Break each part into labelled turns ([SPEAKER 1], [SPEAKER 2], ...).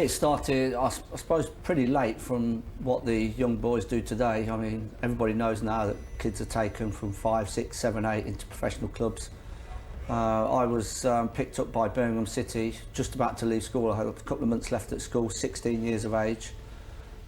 [SPEAKER 1] it started, I suppose, pretty late from what the young boys do today. I mean, everybody knows now that kids are taken from 5, 6, 7, 8 into professional clubs. I was picked up by Birmingham City, just about to leave school. I had a couple of months left at school, 16 years of age.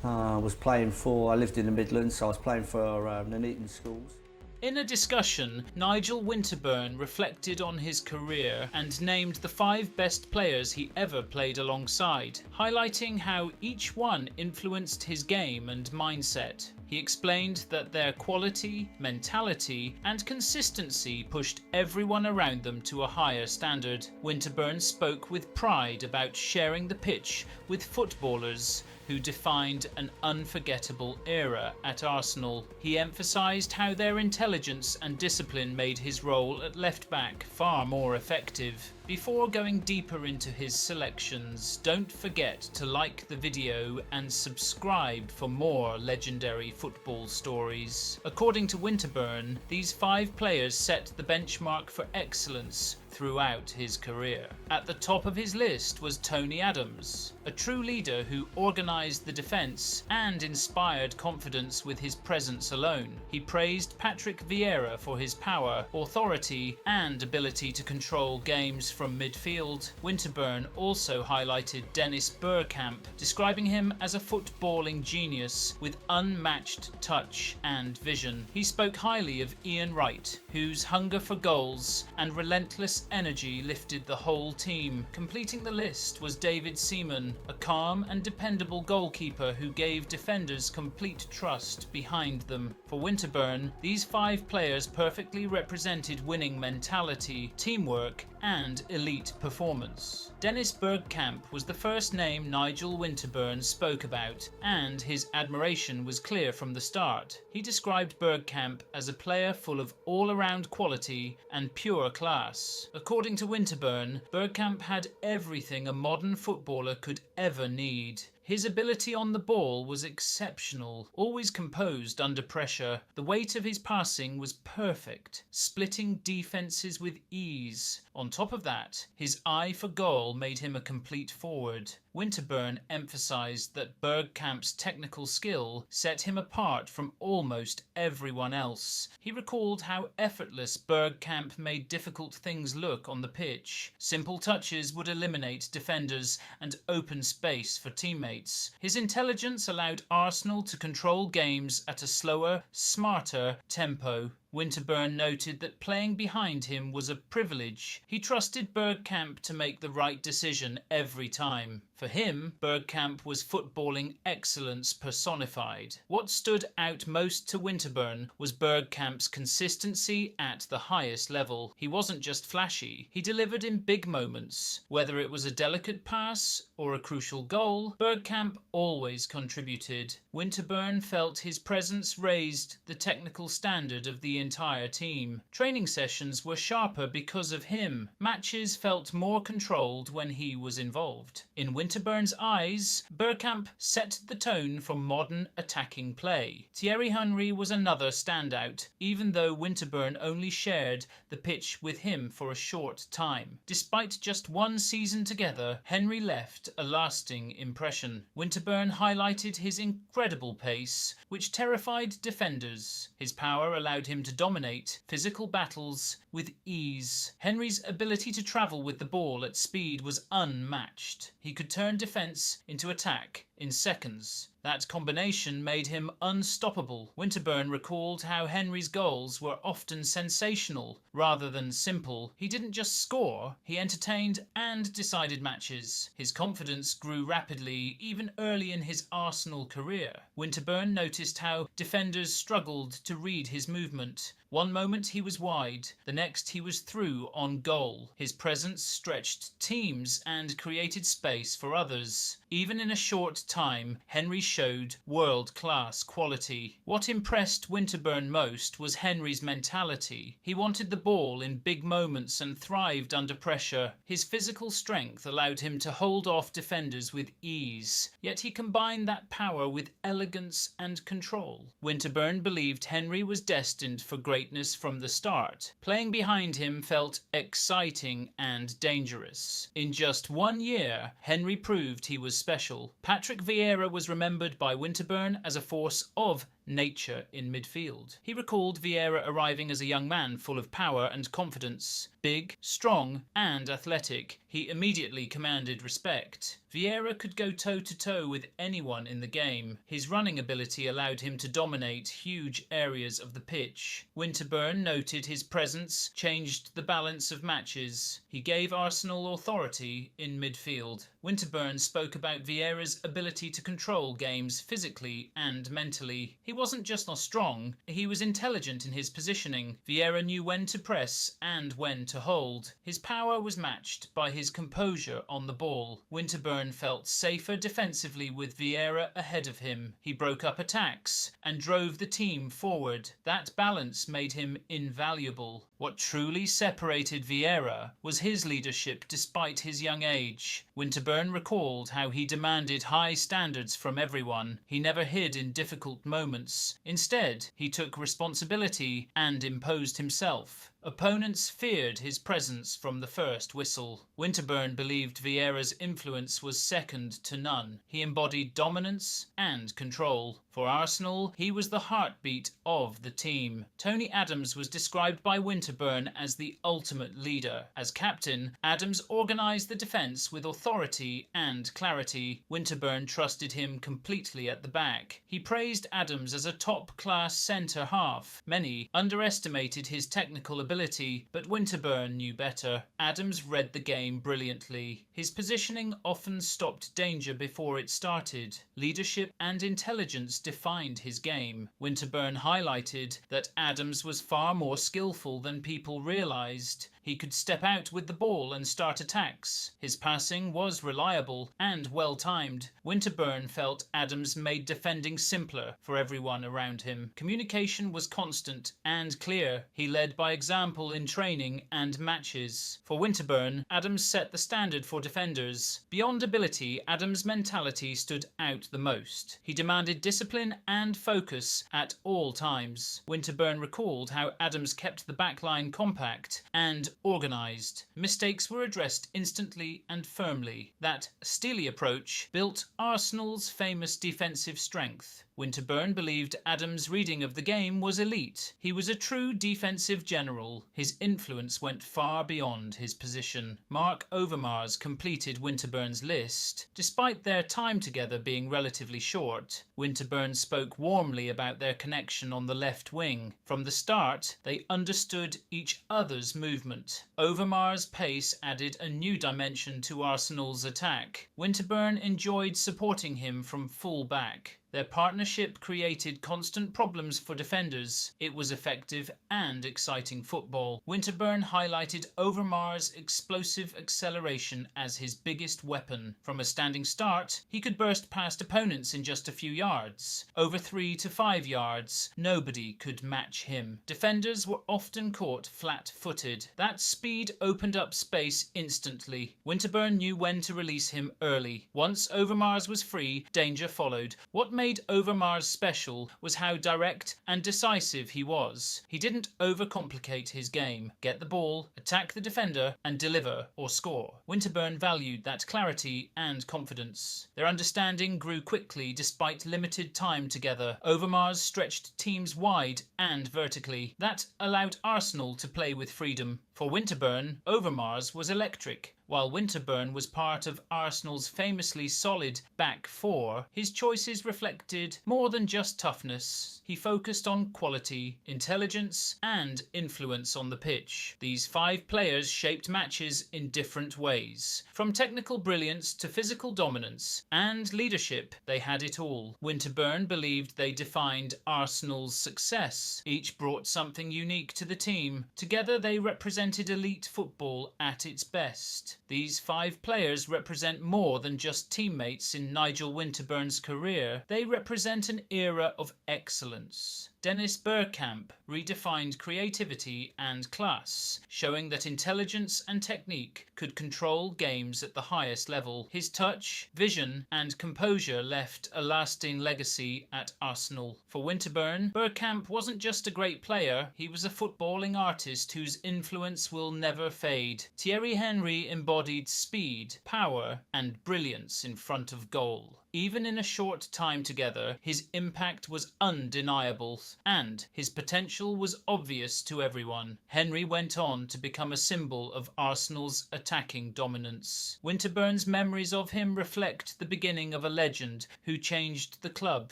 [SPEAKER 1] I lived in the Midlands, so I was playing for Nuneaton schools.
[SPEAKER 2] In a discussion, Nigel Winterburn reflected on his career and named the 5 best players he ever played alongside, highlighting how each one influenced his game and mindset. He explained that their quality, mentality and consistency pushed everyone around them to a higher standard. Winterburn spoke with pride about sharing the pitch with footballers who defined an unforgettable era at Arsenal. He emphasised how their intelligence and discipline made his role at left-back far more effective. Before going deeper into his selections, don't forget to like the video and subscribe for more legendary football stories. According to Winterburn, these 5 players set the benchmark for excellence throughout his career. At the top of his list was Tony Adams, a true leader who organised the defence and inspired confidence with his presence alone. He praised Patrick Vieira for his power, authority and ability to control games from midfield. Winterburn also highlighted Dennis Bergkamp, describing him as a footballing genius with unmatched touch and vision. He spoke highly of Ian Wright, whose hunger for goals and relentless energy lifted the whole team. Completing the list was David Seaman, a calm and dependable goalkeeper who gave defenders complete trust behind them. For Winterburn, these 5 players perfectly represented winning mentality, teamwork and elite performance. Dennis Bergkamp was the first name Nigel Winterburn spoke about, and his admiration was clear from the start. He described Bergkamp as a player full of all-around quality and pure class. According to Winterburn, Bergkamp had everything a modern footballer could ever need. His ability on the ball was exceptional, always composed under pressure. The weight of his passing was perfect, splitting defences with ease. On top of that, his eye for goal made him a complete forward. Winterburn emphasised that Bergkamp's technical skill set him apart from almost everyone else. He recalled how effortless Bergkamp made difficult things look on the pitch. Simple touches would eliminate defenders and open space for teammates. His intelligence allowed Arsenal to control games at a slower, smarter tempo. Winterburn noted that playing behind him was a privilege. He trusted Bergkamp to make the right decision every time. For him, Bergkamp was footballing excellence personified. What stood out most to Winterburn was Bergkamp's consistency at the highest level. He wasn't just flashy, he delivered in big moments. Whether it was a delicate pass or a crucial goal, Bergkamp always contributed. Winterburn felt his presence raised the technical standard of the entire team. Training sessions were sharper because of him. Matches felt more controlled when he was involved. In Winterburn's eyes, Bergkamp set the tone for modern attacking play. Thierry Henry was another standout, even though Winterburn only shared the pitch with him for a short time. Despite just one season together, Henry left a lasting impression. Winterburn highlighted his incredible pace, which terrified defenders. His power allowed him to dominate physical battles with ease. Henry's ability to travel with the ball at speed was unmatched. He could turn defence into attack in seconds. That combination made him unstoppable. Winterburn recalled how Henry's goals were often sensational rather than simple. He didn't just score, he entertained and decided matches. His confidence grew rapidly even early in his Arsenal career. Winterburn noticed how defenders struggled to read his movement. One moment he was wide, the next he was through on goal. His presence stretched teams and created space for others. Even in a short time, Henry showed world-class quality. What impressed Winterburn most was Henry's mentality. He wanted the ball in big moments and thrived under pressure. His physical strength allowed him to hold off defenders with ease, yet he combined that power with elegance and control. Winterburn believed Henry was destined for greatness from the start. Playing behind him felt exciting and dangerous. In just 1 year, Henry proved he was special. Patrick Vieira was remembered by Winterburn as a force of nature in midfield. He recalled Vieira arriving as a young man full of power and confidence. Big, strong and athletic, he immediately commanded respect. Vieira could go toe-to-toe with anyone in the game. His running ability allowed him to dominate huge areas of the pitch. Winterburn noted his presence changed the balance of matches. He gave Arsenal authority in midfield. Winterburn spoke about Vieira's ability to control games physically and mentally. He wasn't just not strong, he was intelligent in his positioning. Vieira knew when to press and when to hold. His power was matched by his composure on the ball. Winterburn felt safer defensively with Vieira ahead of him. He broke up attacks and drove the team forward. That balance made him invaluable. What truly separated Vieira was his leadership despite his young age. Winterburn recalled how he demanded high standards from everyone. He never hid in difficult moments. Instead, he took responsibility and imposed himself. Opponents feared his presence from the first whistle. Winterburn believed Vieira's influence was second to none. He embodied dominance and control. For Arsenal, he was the heartbeat of the team. Tony Adams was described by Winterburn as the ultimate leader. As captain, Adams organised the defence with authority and clarity. Winterburn trusted him completely at the back. He praised Adams as a top-class centre-half. Many underestimated his technical ability, but Winterburn knew better. Adams read the game brilliantly. His positioning often stopped danger before it started. Leadership and intelligence defined his game. Winterburn highlighted that Adams was far more skillful than people realised. He could step out with the ball and start attacks. His passing was reliable and well-timed. Winterburn felt Adams made defending simpler for everyone around him. Communication was constant and clear. He led by example in training and matches. For Winterburn, Adams set the standard for defenders. Beyond ability, Adams' mentality stood out the most. He demanded discipline and focus at all times. Winterburn recalled how Adams kept the backline compact and organised. Mistakes were addressed instantly and firmly. That steely approach built Arsenal's famous defensive strength. Winterburn believed Adams' reading of the game was elite. He was a true defensive general. His influence went far beyond his position. Marc Overmars completed Winterburn's list. Despite their time together being relatively short, Winterburn spoke warmly about their connection on the left wing. From the start, they understood each other's movement. Overmars' pace added a new dimension to Arsenal's attack. Winterburn enjoyed supporting him from full back. Their partnership created constant problems for defenders. It was effective and exciting football. Winterburn highlighted Overmars' explosive acceleration as his biggest weapon. From a standing start, he could burst past opponents in just a few yards. Over 3 to 5 yards, nobody could match him. Defenders were often caught flat-footed. That speed opened up space instantly. Winterburn knew when to release him early. Once Overmars was free, danger followed. What made Overmars special was how direct and decisive he was. He didn't overcomplicate his game. Get the ball, attack the defender, and deliver or score. Winterburn valued that clarity and confidence. Their understanding grew quickly despite limited time together. Overmars stretched teams wide and vertically. That allowed Arsenal to play with freedom. For Winterburn, Overmars was electric. While Winterburn was part of Arsenal's famously solid back four, his choices reflected more than just toughness. He focused on quality, intelligence, and influence on the pitch. These 5 players shaped matches in different ways. From technical brilliance to physical dominance and leadership, they had it all. Winterburn believed they defined Arsenal's success. Each brought something unique to the team. Together they represented elite football at its best. best. These 5 players represent more than just teammates in Nigel Winterburn's career. They represent an era of excellence. Dennis Bergkamp redefined creativity and class, showing that intelligence and technique could control games at the highest level. His touch, vision and composure left a lasting legacy at Arsenal. For Winterburn, Bergkamp wasn't just a great player, he was a footballing artist whose influence will never fade. Thierry Henry embodied speed, power and brilliance in front of goal. Even in a short time together, his impact was undeniable and his potential was obvious to everyone. Henry went on to become a symbol of Arsenal's attacking dominance. Winterburn's memories of him reflect the beginning of a legend who changed the club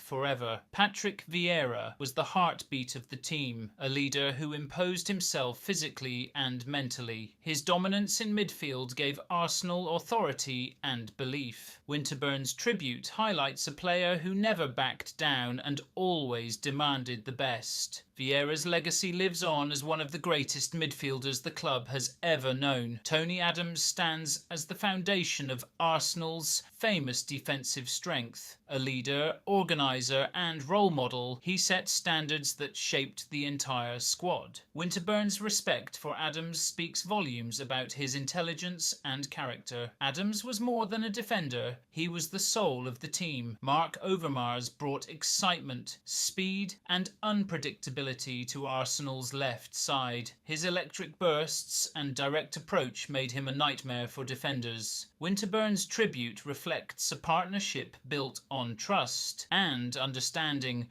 [SPEAKER 2] forever. Patrick Vieira was the heartbeat of the team, a leader who imposed himself physically and mentally. His dominance in midfield gave Arsenal authority and belief. Winterburn's tribute highlights a player who never backed down and always demanded the best. Vieira's legacy lives on as one of the greatest midfielders the club has ever known. Tony Adams stands as the foundation of Arsenal's famous defensive strength. A leader, organiser and role model, he set standards that shaped the entire squad. Winterburn's respect for Adams speaks volumes about his intelligence and character. Adams was more than a defender, he was the soul of the team. Marc Overmars brought excitement, speed and unpredictability to Arsenal's left side. His electric bursts and direct approach made him a nightmare for defenders. Winterburn's tribute reflects a partnership built on trust and understanding,